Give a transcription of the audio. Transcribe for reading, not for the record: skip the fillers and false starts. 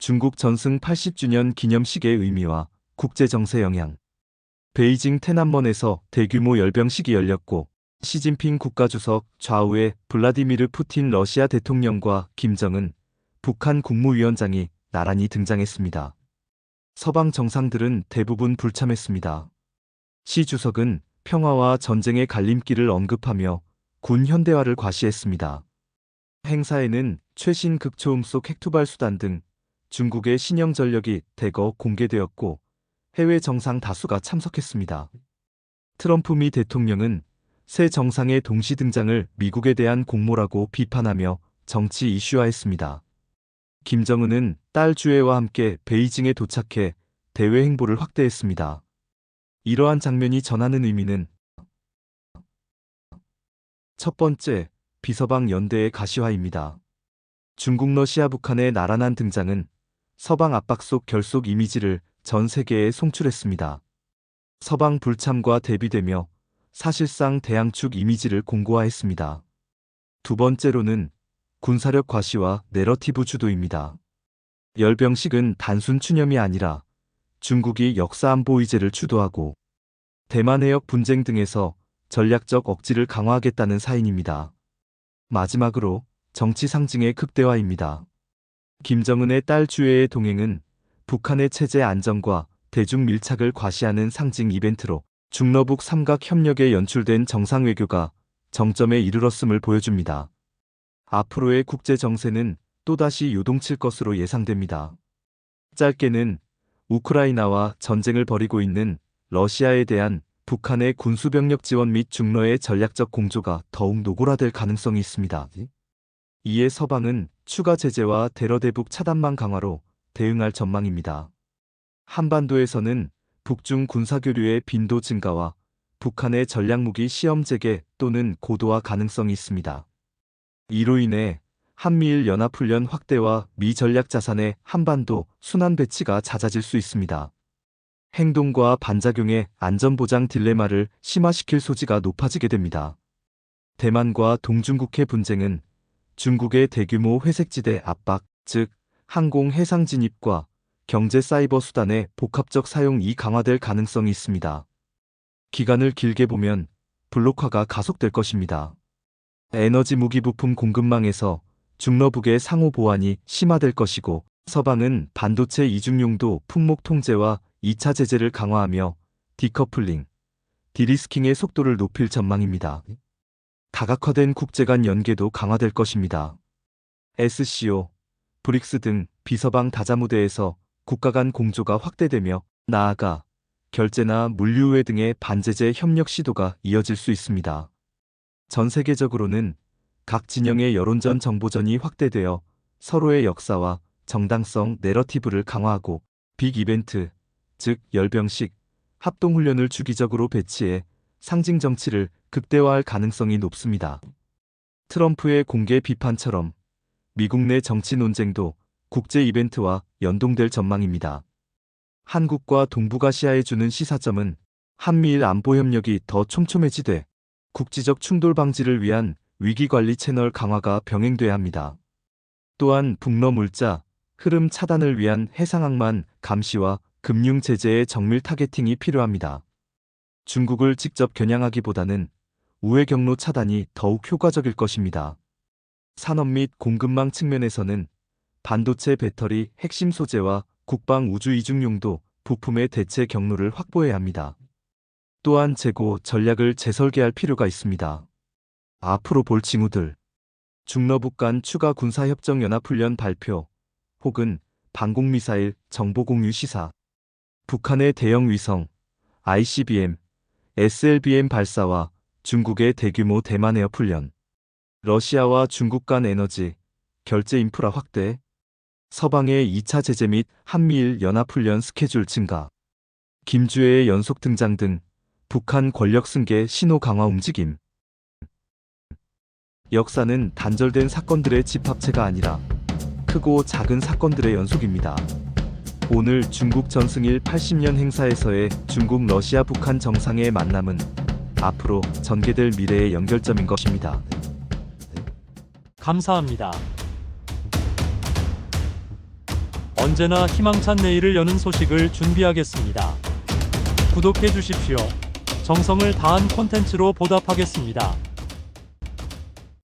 중국 전승 80주년 기념식의 의미와 국제 정세 영향. 베이징天安門에서 대규모 열병식이 열렸고 시진핑 국가주석 좌우의 블라디미르 푸틴 러시아 대통령과 김정은 북한 국무위원장이 나란히 등장했습니다. 서방 정상들은 대부분 불참했습니다. 시 주석은 평화와 전쟁의 갈림길을 언급하며 군 현대화를 과시했습니다. 행사에는 최신 극초음속 핵투발 수단 등 중국의 신형 전력이 대거 공개되었고 해외 정상 다수가 참석했습니다. 트럼프 미 대통령은 새 정상의 동시 등장을 미국에 대한 공모라고 비판하며 정치 이슈화했습니다. 김정은은 딸 주애와 함께 베이징에 도착해 대외 행보를 확대했습니다. 이러한 장면이 전하는 의미는 첫 번째, 비서방 연대의 가시화입니다. 중국, 러시아, 북한의 나란한 등장은 서방 압박 속 결속 이미지를 전 세계에 송출했습니다. 서방 불참과 대비되며 사실상 대양축 이미지를 공고화했습니다. 두 번째로는 군사력 과시와 내러티브 주도입니다. 열병식은 단순 추념이 아니라 중국이 역사안보 의제를 주도하고 대만 해역 분쟁 등에서 전략적 억지를 강화하겠다는 사인입니다. 마지막으로 정치 상징의 극대화입니다. 김정은의 딸 주애의 동행은 북한의 체제 안정과 대중 밀착을 과시하는 상징 이벤트로 중러북 삼각 협력에 연출된 정상 외교가 정점에 이르렀음을 보여줍니다. 앞으로의 국제 정세는 또다시 요동칠 것으로 예상됩니다. 짧게는 우크라이나와 전쟁을 벌이고 있는 러시아에 대한 북한의 군수병력 지원 및 중러의 전략적 공조가 더욱 노골화될 가능성이 있습니다. 이에 서방은 추가 제재와 대러대북 차단망 강화로 대응할 전망입니다. 한반도에서는 북중 군사교류의 빈도 증가와 북한의 전략무기 시험 재개 또는 고도화 가능성이 있습니다. 이로 인해 한미일 연합훈련 확대와 미 전략 자산의 한반도 순환 배치가 잦아질 수 있습니다. 행동과 반작용의 안전보장 딜레마를 심화시킬 소지가 높아지게 됩니다. 대만과 동중국해 분쟁은 중국의 대규모 회색지대 압박, 즉 항공 해상 진입과 경제 사이버 수단의 복합적 사용이 강화될 가능성이 있습니다. 기간을 길게 보면 블록화가 가속될 것입니다. 에너지 무기 부품 공급망에서 중러북의 상호 보완이 심화될 것이고 서방은 반도체 이중용도 품목 통제와 2차 제재를 강화하며 디커플링, 디리스킹의 속도를 높일 전망입니다. 다각화된 국제 간 연계도 강화될 것입니다. SCO, 브릭스 등 비서방 다자무대에서 국가 간 공조가 확대되며 나아가 결제나 물류우회 등의 반제재 협력 시도가 이어질 수 있습니다. 전 세계적으로는 각 진영의 여론전 정보전이 확대되어 서로의 역사와 정당성 내러티브를 강화하고 빅 이벤트, 즉 열병식, 합동훈련을 주기적으로 배치해 상징 정치를 극대화할 가능성이 높습니다. 트럼프의 공개 비판처럼 미국 내 정치 논쟁도 국제 이벤트와 연동될 전망입니다. 한국과 동북아시아에 주는 시사점은 한미일 안보 협력이 더 촘촘해지되 국지적 충돌 방지를 위한 위기관리 채널 강화가 병행돼야 합니다. 또한 북러 물자, 흐름 차단을 위한 해상항만 감시와 금융 제재의 정밀 타겟팅이 필요합니다. 중국을 직접 겨냥하기보다는 우회 경로 차단이 더욱 효과적일 것입니다. 산업 및 공급망 측면에서는 반도체 배터리 핵심 소재와 국방 우주 이중용도 부품의 대체 경로를 확보해야 합니다. 또한 재고 전략을 재설계할 필요가 있습니다. 앞으로 볼 징후들. 중러북 간 추가 군사협정 연합훈련 발표 혹은 방공미사일 정보 공유 시사. 북한의 대형 위성, ICBM, SLBM 발사와 중국의 대규모 대만 해협 훈련. 러시아와 중국 간 에너지, 결제 인프라 확대. 서방의 2차 제재 및 한미일 연합훈련 스케줄 증가. 김주애의 연속 등장 등 북한 권력 승계 신호 강화 움직임. 역사는 단절된 사건들의 집합체가 아니라 크고 작은 사건들의 연속입니다. 오늘 중국 전승일 80년 행사에서의 중국, 러시아, 북한 정상의 만남은 앞으로 전개될 미래의 연결점인 것입니다. 감사합니다. 언제나 희망찬 내일을 여는 소식을 준비하겠습니다. 구독해 주십시오. 정성을 다한 콘텐츠로 보답하겠습니다.